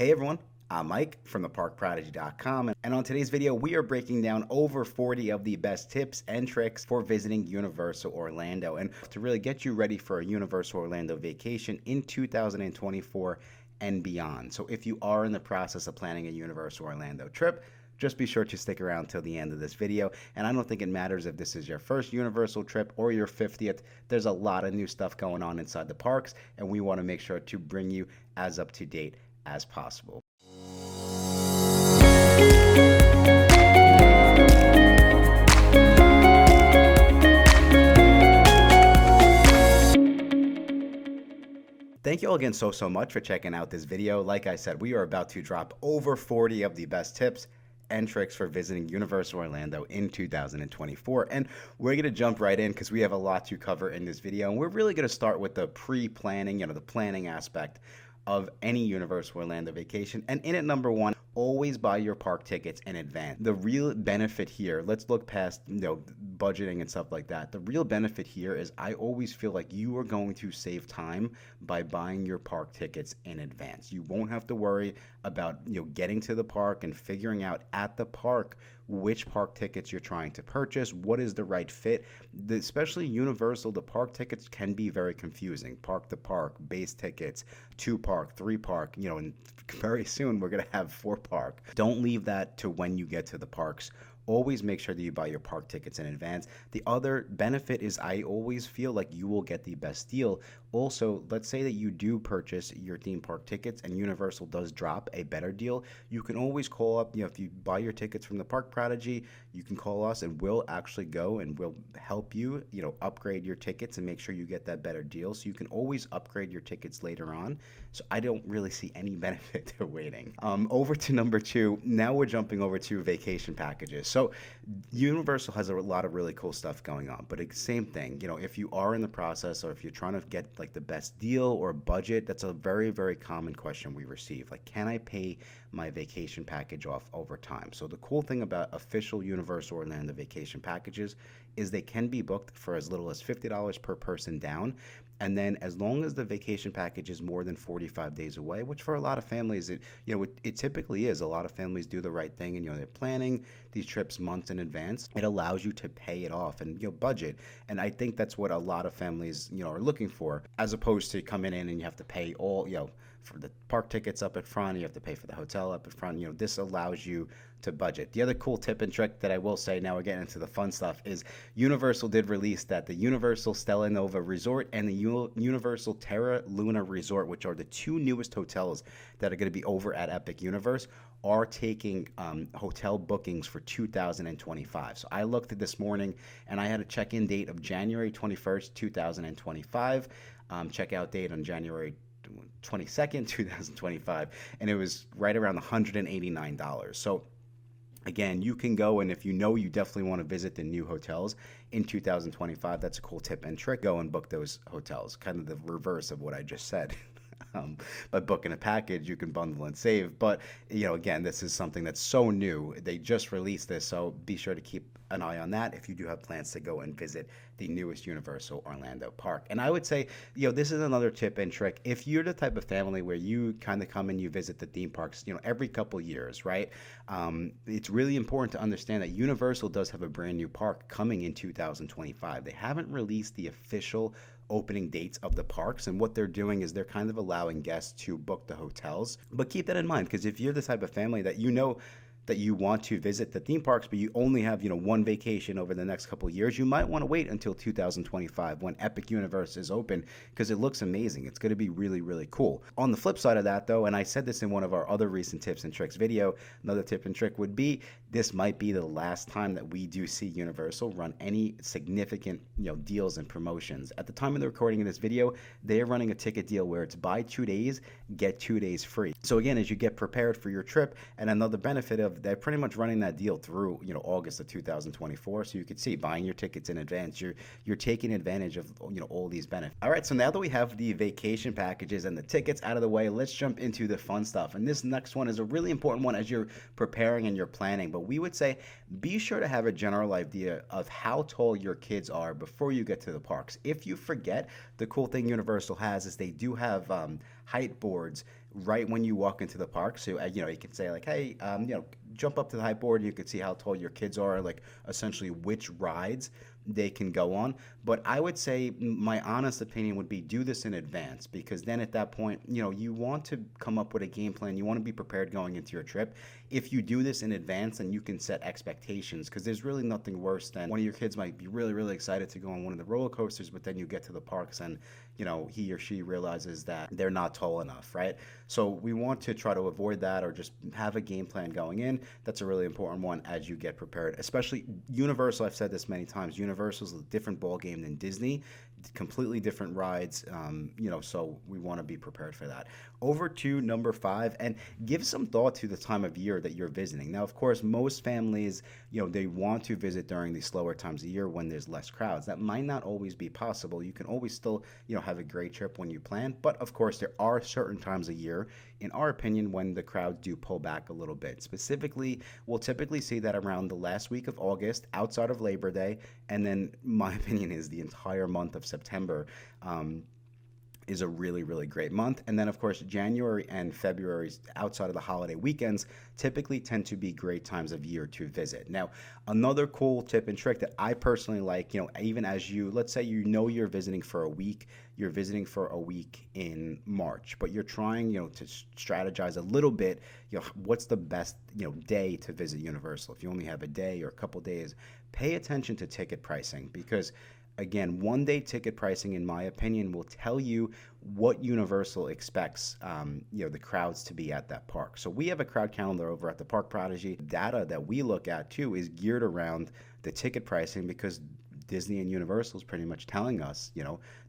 Hey everyone, I'm Mike from theparkprodigy.com, and on today's video we are breaking down over 40 of the best tips and tricks for visiting Universal Orlando and to really get you ready for a Universal Orlando vacation in 2024 and beyond. So if you are in the process of planning a Universal Orlando trip, just be sure to stick around till the end of this video. And I don't think it matters if this is your first Universal trip or your 50th. There's a lot of new stuff going on inside the parks, and we want to make sure to bring you as up to date as possible. Thank you all again so much for checking out this video. Like I said, we are about to drop over 40 of the best tips and tricks for visiting Universal Orlando in 2024, and we're going to jump right in because we have a lot to cover in this video, and we're really going to start with the pre-planning, the planning aspect of any Universal Orlando vacation. And in it, number one, always buy your park tickets in advance. The real benefit here, let's look past budgeting and stuff like that. The real benefit here is I always feel like you are going to save time by buying your park tickets in advance. You won't have to worry about getting to the park and figuring out at the park which park tickets you're trying to purchase, what is the right fit. Especially Universal, the park tickets can be very confusing. Park to park, base tickets, 2 park, 3 park, and very soon we're going to have 4 park. Don't leave that to when you get to the parks. Always make sure that you buy your park tickets in advance. The other benefit is I always feel like you will get the best deal. Also, let's say that you do purchase your theme park tickets and Universal does drop a better deal. You can always call up, if you buy your tickets from the Park Prodigy, you can call us and we'll actually go and we'll help you, upgrade your tickets and make sure you get that better deal. So you can always upgrade your tickets later on. So I don't really see any benefit to waiting. Over to number 2. Now we're jumping over to vacation packages. So Universal has a lot of really cool stuff going on, but it's the same thing. If you are in the process or if you're trying to get like the best deal or budget, that's a very common question we receive. Like, can I pay my vacation package off over time? So the cool thing about official Universal Orlando vacation packages is they can be booked for as little as $50 per person down. And then as long as the vacation package is more than 45 days away, which for a lot of families, it typically is. A lot of families do the right thing and, they're planning these trips months in advance. It allows you to pay it off and, budget. And I think that's what a lot of families, are looking for, as opposed to coming in and you have to pay all, for the park tickets up at front, you have to pay for the hotel up at front. This allows you to budget. The other cool tip and trick that I will say, now we're getting into the fun stuff, is Universal did release that the Universal Stella Nova Resort and the Universal Terra Luna Resort, which are the 2 newest hotels that are going to be over at Epic Universe, are taking hotel bookings for 2025. So I looked at this morning and I had a check-in date of January 21st, 2025, checkout date on January 22nd, 2025, and it was right around $189. So again, you can go, and if you definitely want to visit the new hotels in 2025, that's a cool tip and trick. Go and book those hotels, kind of the reverse of what I just said. By booking a package, you can bundle and save. But, again, this is something that's so new. They just released this, so be sure to keep an eye on that if you do have plans to go and visit the newest Universal Orlando park. And I would say, this is another tip and trick. If you're the type of family where you kind of come and you visit the theme parks, every couple years, right? It's really important to understand that Universal does have a brand new park coming in 2025. They haven't released the official opening dates of the parks, and what they're doing is they're kind of allowing guests to book the hotels. But keep that in mind, because if you're the type of family that that you want to visit the theme parks, but you only have, one vacation over the next couple of years, you might want to wait until 2025 when Epic Universe is open, because it looks amazing. It's going to be really cool. On the flip side of that, though, and I said this in one of our other recent tips and tricks video, another tip and trick would be, this might be the last time that we do see Universal run any significant, deals and promotions. At the time of the recording of this video, they are running a ticket deal where it's buy 2 days, get 2 days free. So again, as you get prepared for your trip, and another benefit of they're pretty much running that deal through August of 2024, so you could see buying your tickets in advance, you're taking advantage of all these benefits. All right, so now that we have the vacation packages and the tickets out of the way, let's jump into the fun stuff. And this next one is a really important one as you're preparing and you're planning, but we would say be sure to have a general idea of how tall your kids are before you get to the parks. If you forget, the cool thing Universal has is they do have height boards right when you walk into the park. So, you can say like, hey, jump up to the high board. You can see how tall your kids are, like essentially which rides they can go on. But I would say my honest opinion would be do this in advance, because then at that point, you want to come up with a game plan. You want to be prepared going into your trip. If you do this in advance, then you can set expectations, because there's really nothing worse than one of your kids might be really, really excited to go on one of the roller coasters, but then you get to the parks and he or she realizes that they're not tall enough, right? So we want to try to avoid that, or just have a game plan going in. That's a really important one as you get prepared. Especially Universal, I've said this many times, Universal's a different ball game than Disney, completely different rides, so we want to be prepared for that. Over to number 5, and give some thought to the time of year that you're visiting. Now, of course, most families, they want to visit during the slower times of year when there's less crowds. That might not always be possible. You can always still, have a great trip when you plan, but of course, there are certain times of year, in our opinion, when the crowds do pull back a little bit. Specifically, we'll typically see that around the last week of August, outside of Labor Day, and then my opinion is the entire month of September. Is a really, really great month. And then, of course, January and February, outside of the holiday weekends, typically tend to be great times of year to visit. Now, another cool tip and trick that I personally like, even as let's say you're visiting for a week, you're visiting for a week in March, but you're trying, to strategize a little bit, what's the best, day to visit Universal. If you only have a day or a couple days, pay attention to ticket pricing, because again, one-day ticket pricing, in my opinion, will tell you what Universal expects, the crowds to be at that park. So we have a crowd calendar over at the Park Prodigy. Data that we look at, too, is geared around the ticket pricing, because Disney and Universal is pretty much telling us,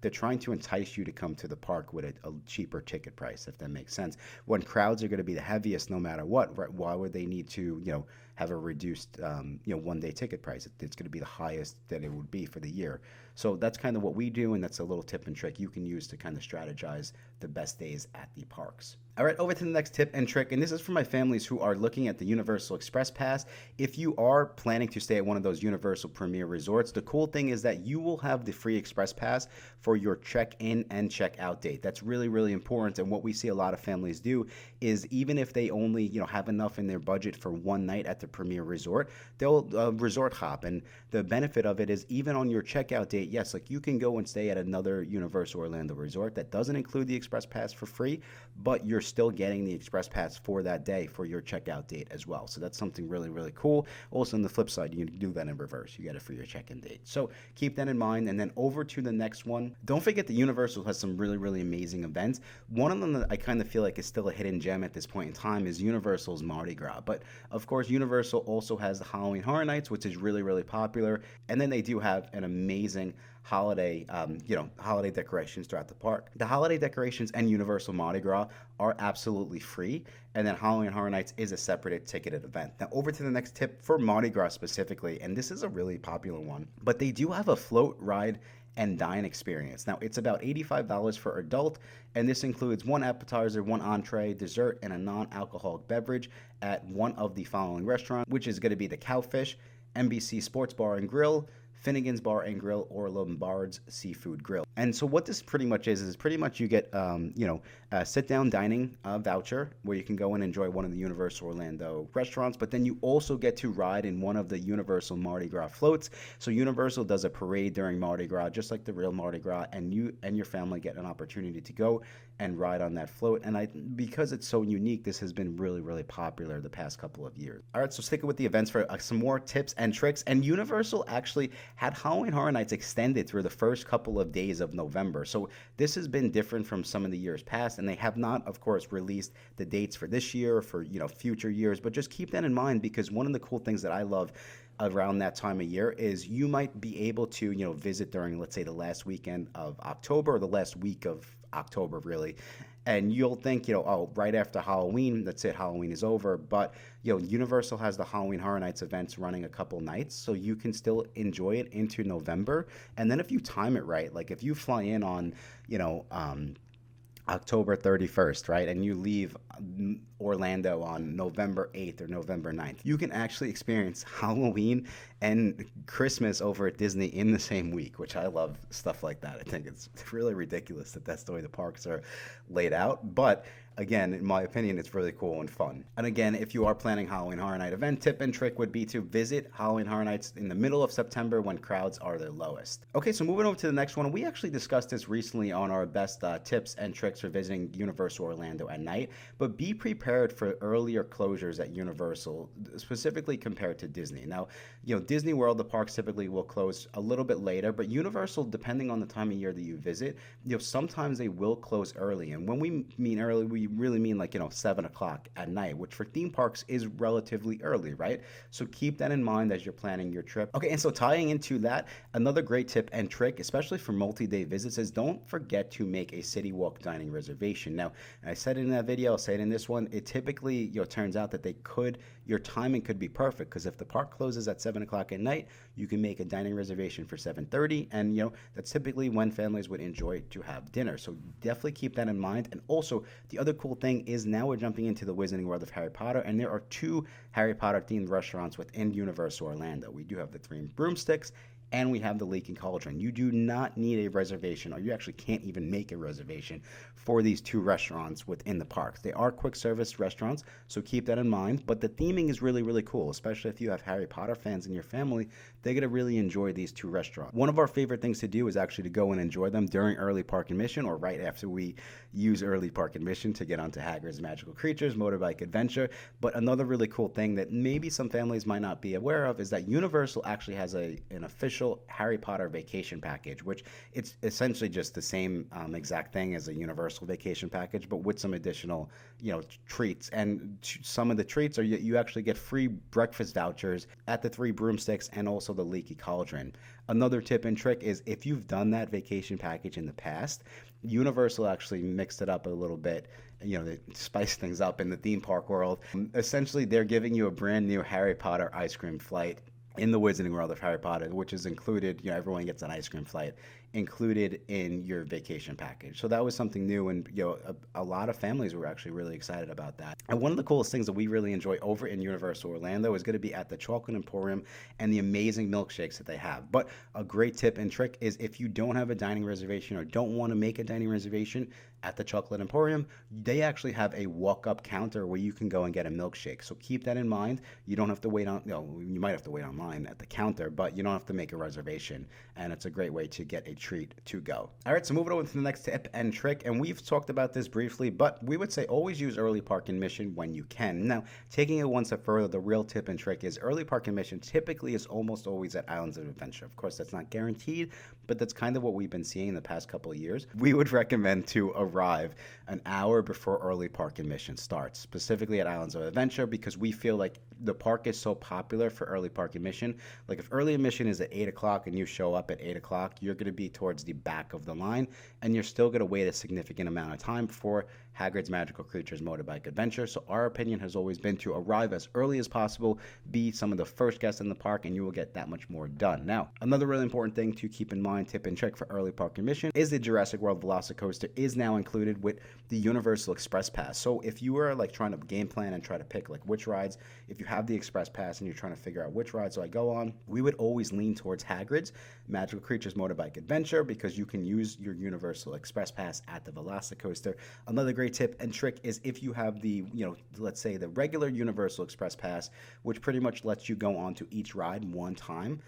they're trying to entice you to come to the park with a cheaper ticket price, if that makes sense. When crowds are going to be the heaviest no matter what, right, why would they need to, have a reduced, one-day ticket price? It's going to be the highest that it would be for the year. So that's kind of what we do, and that's a little tip and trick you can use to kind of strategize the best days at the parks. All right, over to the next tip and trick, and this is for my families who are looking at the Universal Express Pass. If you are planning to stay at one of those Universal Premier Resorts, the cool thing is that you will have the free Express Pass for your check-in and check-out date. That's really, really important, and what we see a lot of families do is, even if they only, have enough in their budget for one night at the Premier Resort, they'll resort hop, and the benefit of it is, even on your checkout date, yes, like you can go and stay at another Universal Orlando resort that doesn't include the Express Pass for free, but you're still getting the Express Pass for that day for your checkout date as well. So that's something really, really cool. Also, on the flip side, you can do that in reverse. You get it for your check-in date. So keep that in mind. And then over to the next one. Don't forget that Universal has some really, really amazing events. One of them that I kind of feel like is still a hidden gem at this point in time is Universal's Mardi Gras. But of course, Universal also has the Halloween Horror Nights, which is really, really popular. And then they do have an amazing holiday decorations throughout the park. The holiday decorations and Universal Mardi Gras are absolutely free, and then Halloween Horror Nights is a separate ticketed event. Now, over to the next tip for Mardi Gras specifically, and this is a really popular one, but they do have a float, ride, and dine experience. Now, it's about $85 for adult, and this includes one appetizer, one entree, dessert, and a non-alcoholic beverage at one of the following restaurants, which is going to be the Cowfish, NBC Sports Bar and Grill, Finnegan's Bar and Grill, or Lombard's Seafood Grill. And so what this pretty much is pretty much you get, a sit-down dining voucher where you can go and enjoy one of the Universal Orlando restaurants, but then you also get to ride in one of the Universal Mardi Gras floats. So Universal does a parade during Mardi Gras, just like the real Mardi Gras, and you and your family get an opportunity to go and ride on that float. And because it's so unique, this has been really, really popular the past couple of years. All right, so sticking with the events for some more tips and tricks. And Universal actually had Halloween Horror Nights extended through the first couple of days of November. So this has been different from some of the years past, and they have not, of course, released the dates for this year or for future years. But just keep that in mind, because one of the cool things that I love around that time of year is you might be able to visit during, let's say, the last weekend of October or the last week of October, really. And you'll think, oh, right after Halloween, that's it, Halloween is over. But, Universal has the Halloween Horror Nights events running a couple nights, so you can still enjoy it into November. And then if you time it right, like if you fly in on, October 31st, right? And you leave Orlando on November 8th or November 9th. You can actually experience Halloween and Christmas over at Disney in the same week, which I love stuff like that. I think it's really ridiculous that that's the way the parks are laid out. But Again, in my opinion, it's really cool and fun. And again, if you are planning Halloween Horror Night event, tip and trick would be to visit Halloween Horror Nights in the middle of September when crowds are their lowest. Okay, so moving over to the next one, we actually discussed this recently on our best tips and tricks for visiting Universal Orlando at night, but be prepared for earlier closures at Universal, specifically compared to Disney. Now, Disney World, the parks typically will close a little bit later, but Universal, depending on the time of year that you visit, sometimes they will close early. And when we mean early, we really mean 7 o'clock at night, which for theme parks is relatively early, right? So keep that in mind as you're planning your trip. Okay, and so tying into that, another great tip and trick, especially for multi-day visits, is don't forget to make a City Walk dining reservation. Now, I said it in that video, I'll say it in this one, it typically turns out that your timing could be perfect, because if the park closes at 7 o'clock at night, you can make a dining reservation for 7:30, and that's typically when families would enjoy to have dinner. So definitely keep that in mind. And also, the other cool thing is now we're jumping into the Wizarding World of Harry Potter, and there are 2 Harry Potter themed restaurants within Universal Orlando. We do have the 3 broomsticks, and we have the leaky cauldron. You do not need a reservation, or you actually can't even make a reservation for these 2 restaurants within the parks. They are quick service restaurants, so keep that in mind. But the theming is really, really cool, especially if you have Harry Potter fans in your family. They're going to really enjoy these 2 restaurants. One of our favorite things to do is actually to go and enjoy them during early park admission, or right after we use early park admission to get onto Hagrid's Magical Creatures Motorbike Adventure. But another really cool thing that maybe some families might not be aware of is that Universal actually has an official Harry Potter vacation package, which it's essentially just the same exact thing as a Universal vacation package, but with some additional treats. And some of the treats are you actually get free breakfast vouchers at the 3 broomsticks and also the leaky cauldron. Another tip and trick is, if you've done that vacation package in the past, Universal actually mixed it up a little bit. They spice things up in the theme park world. Essentially, they're giving you a brand new Harry Potter ice cream flight in the Wizarding World of Harry Potter, which is included, everyone gets an ice cream flight included in your vacation package. So that was something new, and a lot of families were actually really excited about that. And one of the coolest things that we really enjoy over in Universal Orlando is going to be at the Chocolate Emporium and the amazing milkshakes that they have. But a great tip and trick is, if you don't have a dining reservation or don't want to make a dining reservation at the Chocolate Emporium, they actually have a walk-up counter where you can go and get a milkshake. So keep that in mind. You don't have to wait on, you might have to wait online at the counter, but you don't have to make a reservation, and it's a great way to get a treat to go. All right, so moving on to the next tip and trick, and we've talked about this briefly, but we would say always use early park admission when you can. Now, taking it one step further, the real tip and trick is early park admission typically is almost always at Islands of Adventure. Of course, that's not guaranteed, but that's kind of what we've been seeing the past couple of years. We would recommend to arrive an hour before early park admission starts, specifically at Islands of Adventure, because we feel like the park is so popular for early park admission. Like, if early admission is at 8 o'clock and you show up at 8 o'clock, you're going to be towards the back of the line, and you're still going to wait a significant amount of time before Hagrid's Magical Creatures Motorbike Adventure. So our opinion has always been to arrive as early as possible, be some of the first guests in the park, and you will get that much more done. Now, another really important thing to keep in mind, tip and trick for early park admission, is the Jurassic World Velocicoaster is now included with the Universal Express Pass. So if you are trying to game plan and try to pick which rides, if you have the Express Pass and you're trying to figure out which rides do I go on, we would always lean towards Hagrid's Magical Creatures Motorbike Adventure, because you can use your Universal Express Pass at the Velocicoaster. Another great tip and trick is, if you have the, let's say the regular Universal Express Pass, which pretty much lets you go onto each ride one time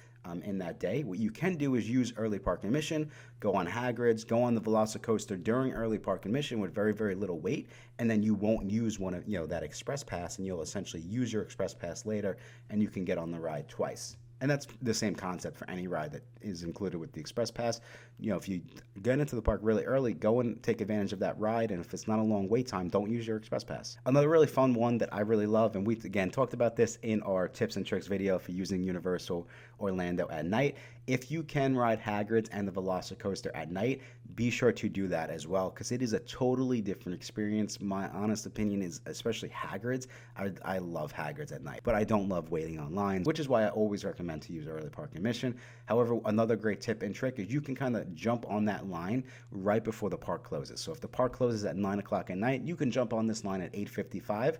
in that day, what you can do is use early park admission, go on Hagrid's, go on the Velocicoaster during early park admission with very, very little wait, and then you won't use one of, that Express Pass, and you'll essentially use your Express Pass later, and you can get on the ride twice. And that's the same concept for any ride that is included with the Express Pass. If you get into the park really early, go and take advantage of that ride. And if it's not a long wait time, don't use your Express Pass. Another really fun one that I really love, and we again talked about this in our tips and tricks video for using Universal Orlando at night. If you can ride Hagrid's and the Velocicoaster at night, be sure to do that as well, because it is a totally different experience. My honest opinion is, especially Hagrid's, I love Hagrid's at night, but I don't love waiting online, which is why I always recommend to use early park admission. However, another great tip and trick is you can kind of jump on that line right before the park closes. So if the park closes at 9 o'clock at night, you can jump on this line at 8:55,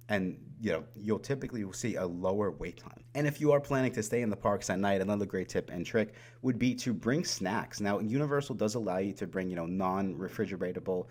and you'll typically see a lower wait time. And if you are planning to stay in the parks at night, another great tip and trick would be to bring snacks. Now, Universal does allow you to bring non-refrigeratable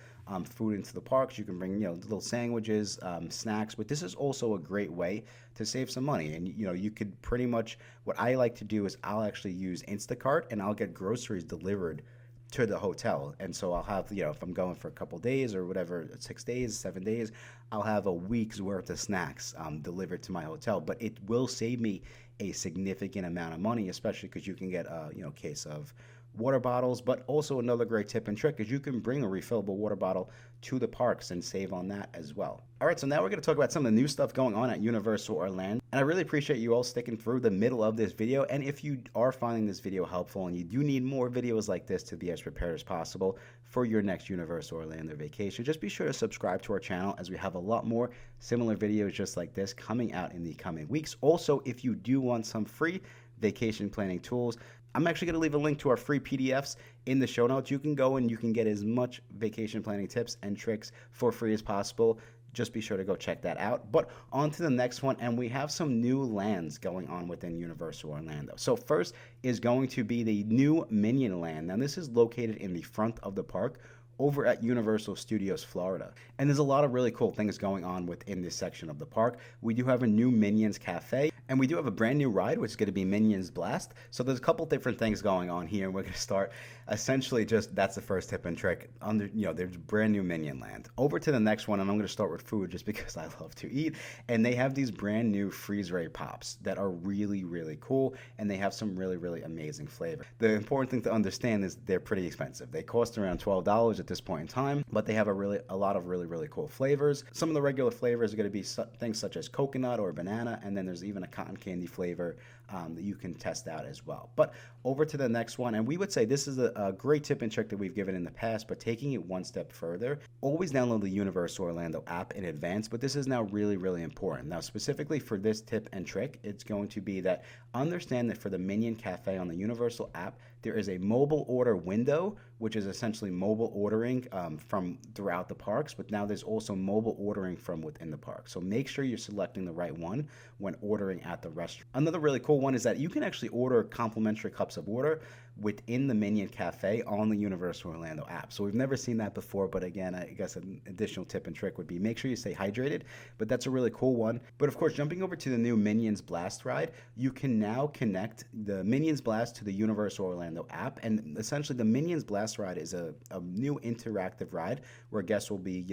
food into the parks. You can bring, little sandwiches, snacks, but this is also a great way to save some money. And, you could pretty much, what I like to do is I'll actually use Instacart and I'll get groceries delivered to the hotel. And so I'll have, if I'm going for a couple days or whatever, 6 days, 7 days, I'll have a week's worth of snacks delivered to my hotel. But it will save me a significant amount of money, especially because you can get a case of water bottles. But also another great tip and trick is you can bring a refillable water bottle to the parks and save on that as well. All right, so now we're going to talk about some of the new stuff going on at Universal Orlando. And I really appreciate you all sticking through the middle of this video. And if you are finding this video helpful and you do need more videos like this to be as prepared as possible for your next Universal Orlando vacation, just be sure to subscribe to our channel as we have a lot more similar videos just like this coming out in the coming weeks. Also, if you do want some free vacation planning tools, I'm actually going to leave a link to our free PDFs in the show notes. You can go and you can get as much vacation planning tips and tricks for free as possible. Just be sure to go check that out. But on to the next one, and we have some new lands going on within Universal Orlando. So first is going to be the new Minion land. Now this is located in the front of the park over at Universal Studios Florida. And there's a lot of really cool things going on within this section of the park. We do have a new Minions Cafe, and we do have a brand new ride, which is going to be Minions Blast. So there's a couple different things going on here, and we're going to start essentially just, that's the first tip and trick. There's brand new Minion Land. Over to the next one, and I'm going to start with food just because I love to eat. And they have these brand new freeze ray pops that are really, really cool, and they have some really, really amazing flavor. The important thing to understand is they're pretty expensive. They cost around $12 at this point in time, but they have a lot of really, really cool flavors. Some of the regular flavors are going to be things such as coconut or banana, and then there's even a cotton candy flavor that you can test out as well. But over to the next one, and we would say this is a great tip and trick that we've given in the past, but taking it one step further, always download the Universal Orlando app in advance, but this is now really, really important. Now, specifically for this tip and trick, it's going to be that understand that for the Minion Cafe on the Universal app, there is a mobile order window, which is essentially mobile ordering from throughout the parks, but now there's also mobile ordering from within the park. So make sure you're selecting the right one when ordering at the restaurant. Another really cool one is that you can actually order complimentary cups of water within the Minion Cafe on the Universal Orlando app. So we've never seen that before, but again, I guess an additional tip and trick would be make sure you stay hydrated, but that's a really cool one. But of course, jumping over to the new Minions Blast ride, you can now connect the Minions Blast to the Universal Orlando app, and essentially the Minions Blast ride is a new interactive ride where guests will be,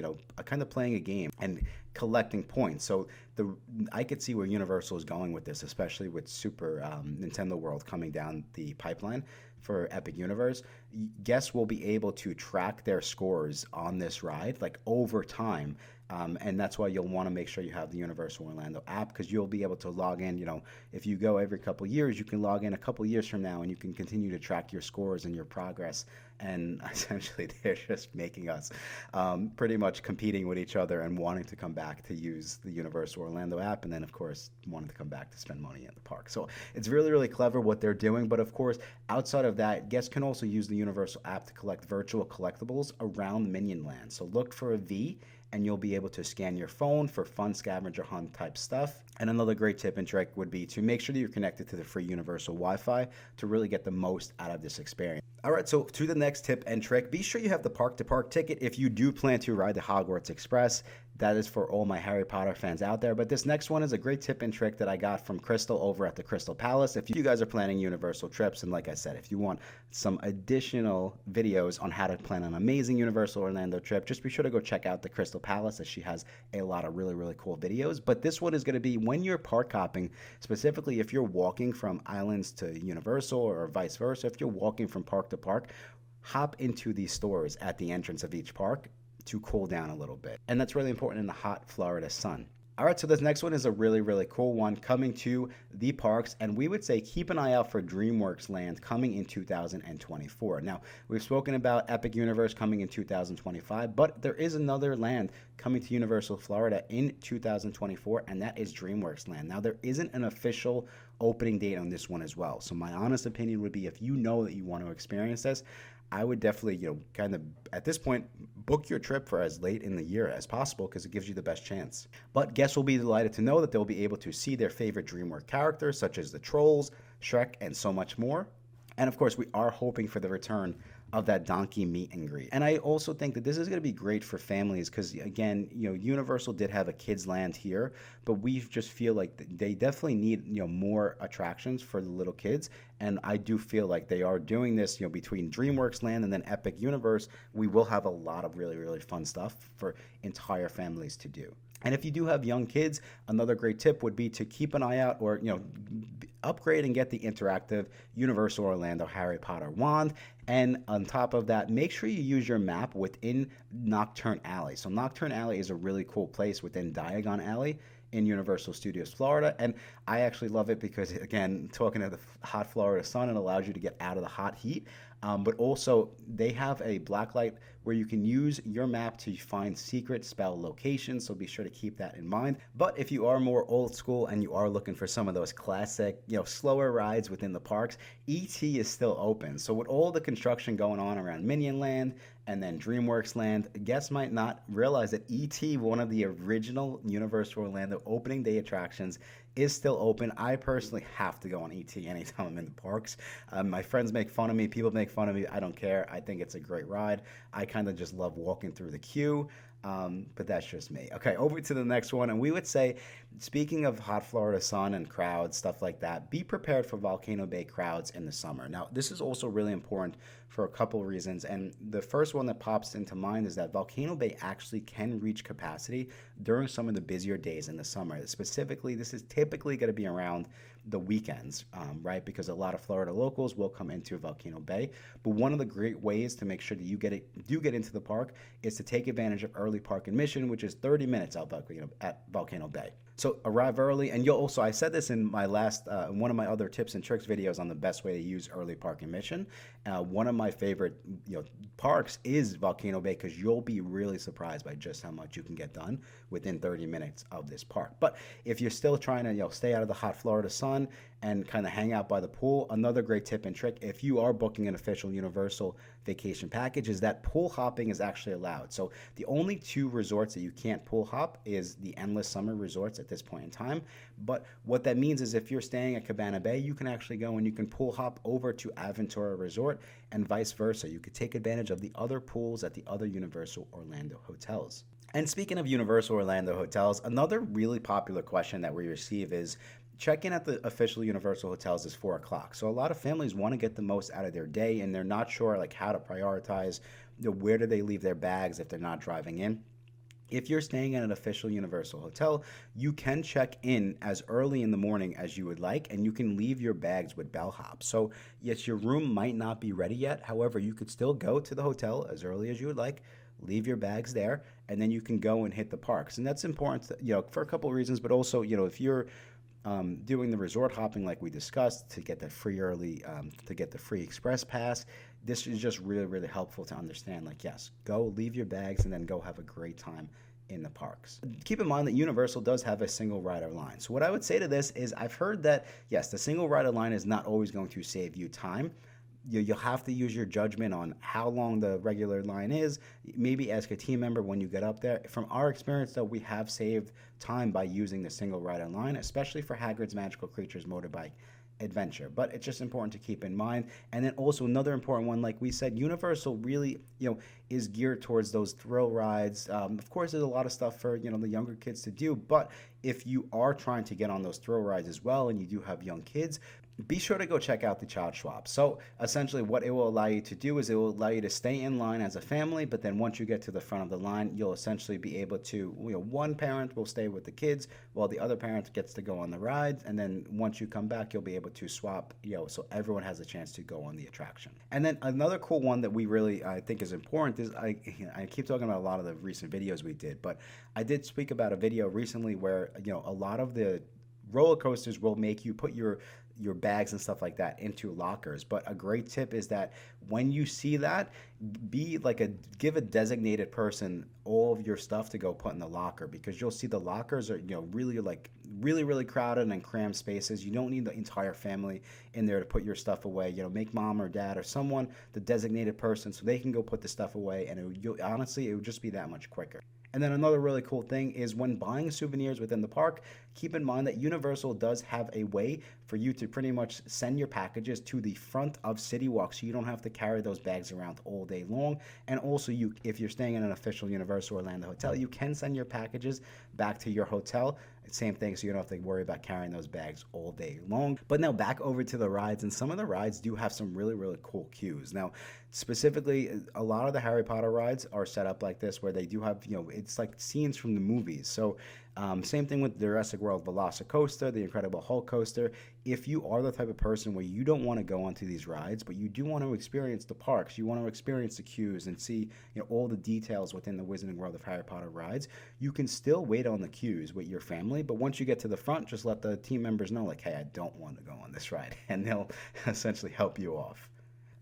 kind of playing a game and collecting points. So I could see where Universal is going with this, especially with Super Nintendo World coming down the pipeline for Epic Universe. Guests will be able to track their scores on this ride like over time. And that's why you'll want to make sure you have the Universal Orlando app, because you'll be able to log in. If you go every couple years, you can log in a couple years from now and you can continue to track your scores and your progress. And essentially, they're just making us pretty much competing with each other and wanting to come back to use the Universal Orlando app. And then, of course, wanting to come back to spend money at the park. So it's really, really clever what they're doing. But of course, outside of that, guests can also use the Universal app to collect virtual collectibles around Minion Land. So look for a V, and you'll be able to scan your phone for fun scavenger hunt type stuff. And another great tip and trick would be to make sure that you're connected to the free Universal Wi-Fi to really get the most out of this experience. All right, so to the next tip and trick, be sure you have the park-to-park ticket if you do plan to ride the Hogwarts Express. That is for all my Harry Potter fans out there. But this next one is a great tip and trick that I got from Crystal over at the Crystal Palace. If you guys are planning Universal trips, and like I said, if you want some additional videos on how to plan an amazing Universal Orlando trip, just be sure to go check out the Crystal Palace, as she has a lot of really, really cool videos. But this one is going to be when you're park hopping, specifically if you're walking from islands to Universal or vice versa, if you're walking from park to park, hop into these stores at the entrance of each park to cool down a little bit. And that's really important in the hot Florida sun. All right, so this next one is a really, really cool one coming to the parks, and we would say keep an eye out for Dreamworks land coming in 2024. Now, we've spoken about Epic Universe coming in 2025, but there is another land coming to Universal Florida in 2024, and that is Dreamworks land. Now, there isn't an official opening date on this one as well, so my honest opinion would be if you know that you want to experience this, I would definitely, kind of at this point, book your trip for as late in the year as possible because it gives you the best chance. But guests will be delighted to know that they'll be able to see their favorite DreamWorks characters such as the Trolls, Shrek, and so much more. And of course, we are hoping for the return of that donkey meet and greet. And I also think that this is going to be great for families because, again, Universal did have a kids land here, but we just feel like they definitely need, more attractions for the little kids. And I do feel like they are doing this, between DreamWorks Land and then Epic Universe. We will have a lot of really, really fun stuff for entire families to do. And if you do have young kids, another great tip would be to keep an eye out, or upgrade and get the interactive Universal Orlando Harry Potter wand. And on top of that, make sure you use your map within Nocturne Alley. So Nocturne Alley is a really cool place within Diagon Alley in Universal Studios Florida, and I actually love it because, again, talking to the hot Florida sun, it allows you to get out of the hot heat. But also, they have a blacklight where you can use your map to find secret spell locations, so be sure to keep that in mind. But if you are more old school and you are looking for some of those classic, slower rides within the parks, ET is still open. So with all the construction going on around Minion Land and then DreamWorks Land, guests might not realize that ET, one of the original Universal Orlando opening day attractions, is still open. I personally have to go on ET anytime I'm in the parks. My friends make fun of me. People make fun of me. I don't care. I think it's a great ride. I kind of just love walking through the queue. But that's just me. Okay, over to the next one. And we would say, speaking of hot Florida sun and crowds, stuff like that, be prepared for Volcano Bay crowds in the summer. Now, this is also really important for a couple reasons. And the first one that pops into mind is that Volcano Bay actually can reach capacity during some of the busier days in the summer. Specifically, this is typically going to be around the weekends, right? Because a lot of Florida locals will come into Volcano Bay. But one of the great ways to make sure that you do get into the park is to take advantage of early park admission, which is 30 minutes at Volcano Bay. So arrive early, and you'll also, I said this in my last, one of my other tips and tricks videos on the best way to use early park admission. One of my favorite, parks is Volcano Bay, because you'll be really surprised by just how much you can get done within 30 minutes of this park. But if you're still trying to, stay out of the hot Florida sun and kind of hang out by the pool, another great tip and trick, if you are booking an official Universal vacation package, is that pool hopping is actually allowed. So the only two resorts that you can't pool hop is the Endless Summer Resorts at this point in time. But what that means is if you're staying at Cabana Bay, you can actually go and you can pool hop over to Aventura Resort, and vice versa. You could take advantage of the other pools at the other Universal Orlando hotels. And speaking of Universal Orlando hotels, another really popular question that we receive is, check-in at the official Universal hotels is 4 o'clock. So a lot of families want to get the most out of their day, and they're not sure how to prioritize, where do they leave their bags if they're not driving in. If you're staying at an official Universal hotel, you can check in as early in the morning as you would like, and you can leave your bags with bellhop. So yes, your room might not be ready yet. However, you could still go to the hotel as early as you would like, leave your bags there, and then you can go and hit the parks. And that's important, for a couple of reasons, but also, if you're doing the resort hopping like we discussed to get that free to get the free express pass, this is just really, really helpful to understand. Yes, go leave your bags and then go have a great time in the parks. Keep in mind that Universal does have a single rider line. So what I would say to this is, I've heard that, yes, the single rider line is not always going to save you time. You'll have to use your judgment on how long the regular line is. Maybe ask a team member when you get up there. From our experience, though, we have saved time by using the single rider line, especially for Hagrid's Magical Creatures Motorbike Adventure. But it's just important to keep in mind. And then also another important one, like we said, Universal really, is geared towards those thrill rides. Of course, there's a lot of stuff for, the younger kids to do. But if you are trying to get on those thrill rides as well, and you do have young kids, be sure to go check out the child swap. So essentially what it will allow you to do is it will allow you to stay in line as a family, but then once you get to the front of the line, you'll essentially be able to, one parent will stay with the kids while the other parent gets to go on the rides. And then once you come back, you'll be able to swap, so everyone has a chance to go on the attraction. And then another cool one that we really, I think is important is, I keep talking about a lot of the recent videos we did, but I did speak about a video recently where, a lot of the roller coasters will make you put your bags and stuff like that into lockers. But a great tip is that when you see that, give a designated person all of your stuff to go put in the locker, because you'll see the lockers are, really crowded and crammed spaces. You don't need the entire family in there to put your stuff away. Make mom or dad or someone the designated person so they can go put the stuff away, and honestly, it would just be that much quicker. And then another really cool thing is when buying souvenirs within the park, keep in mind that Universal does have a way for you to pretty much send your packages to the front of City Walk, so you don't have to carry those bags around all day long. And also, if you're staying in an official Universal Orlando hotel, you can send your packages back to your hotel. Same thing, so you don't have to worry about carrying those bags all day long. But now back over to the rides, and some of the rides do have some really, really cool queues. Now, specifically, a lot of the Harry Potter rides are set up like this, where they do have, it's like scenes from the movies. So same thing with the Jurassic World Velocicoaster, the Incredible Hulk coaster. If you are the type of person where you don't want to go onto these rides, but you do want to experience the parks, you want to experience the queues and see all the details within the Wizarding World of Harry Potter rides, you can still wait on the queues with your family. But once you get to the front, just let the team members know, like, hey, I don't want to go on this ride, and they'll essentially help you off.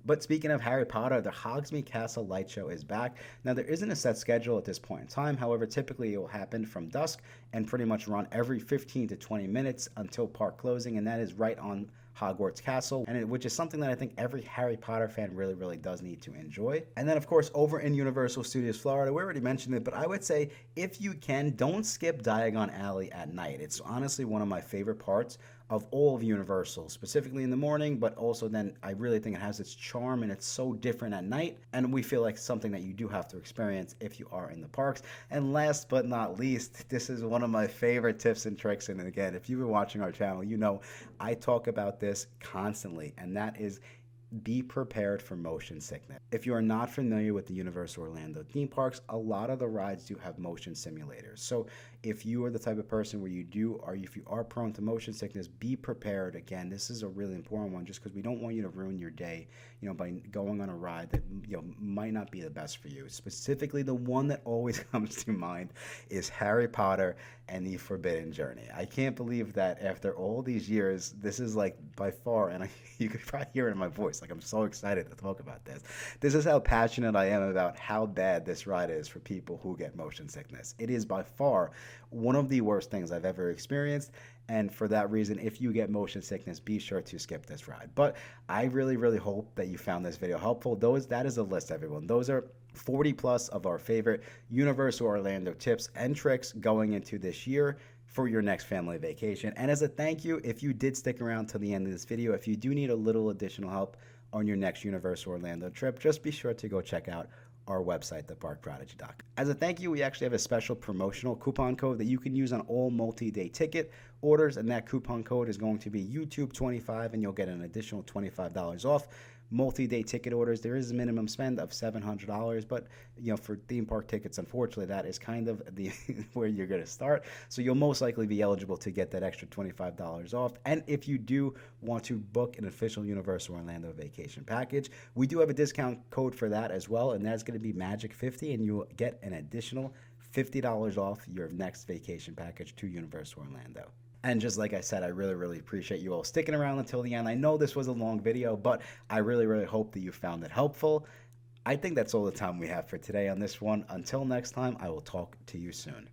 But speaking of Harry Potter, the Hogsmeade Castle light show is back. Now, there isn't a set schedule at this point in time. However, typically it will happen from dusk and pretty much run every 15 to 20 minutes until park closing, and that is right on Hogwarts Castle, which is something that I think every Harry Potter fan really, really does need to enjoy. And then, of course, over in Universal Studios Florida, we already mentioned it, but I would say if you can, don't skip Diagon Alley at night. It's honestly one of my favorite parts of all of Universal, specifically in the morning, but also then I really think it has its charm and it's so different at night, and we feel like something that you do have to experience if you are in the parks. And last but not least, this is one of my favorite tips and tricks, and again, if you've been watching our channel, you know I talk about this constantly, and that is be prepared for motion sickness. If you are not familiar with the Universal Orlando theme parks, a lot of the rides do have motion simulators. So if you are the type of person where if you are prone to motion sickness, be prepared. Again, this is a really important one, just because we don't want you to ruin your day, by going on a ride that, might not be the best for you. Specifically, the one that always comes to mind is Harry Potter and the Forbidden Journey. I can't believe that after all these years, this is like by far, and you could probably hear it in my voice, like I'm so excited to talk about this. This is how passionate I am about how bad this ride is for people who get motion sickness. It is by far one of the worst things I've ever experienced. And for that reason, if you get motion sickness, be sure to skip this ride. But I really, really hope that you found this video helpful. That is a list, everyone. Those are 40 plus of our favorite Universal Orlando tips and tricks going into this year for your next family vacation. And as a thank you, if you did stick around till the end of this video, if you do need a little additional help on your next Universal Orlando trip, just be sure to go check out our website, theparkprodigy.com. As a thank you, we actually have a special promotional coupon code that you can use on all multi-day ticket orders, and that coupon code is going to be YouTube25, and you'll get an additional $25 off multi-day ticket orders. There is a minimum spend of $700, but for theme park tickets, unfortunately, that is kind of the where you're going to start. So you'll most likely be eligible to get that extra $25 off. And if you do want to book an official Universal Orlando vacation package, we do have a discount code for that as well, and that's going to be Magic50, and you'll get an additional $50 off your next vacation package to Universal Orlando. And just like I said, I really, really appreciate you all sticking around until the end. I know this was a long video, but I really, really hope that you found it helpful. I think that's all the time we have for today on this one. Until next time, I will talk to you soon.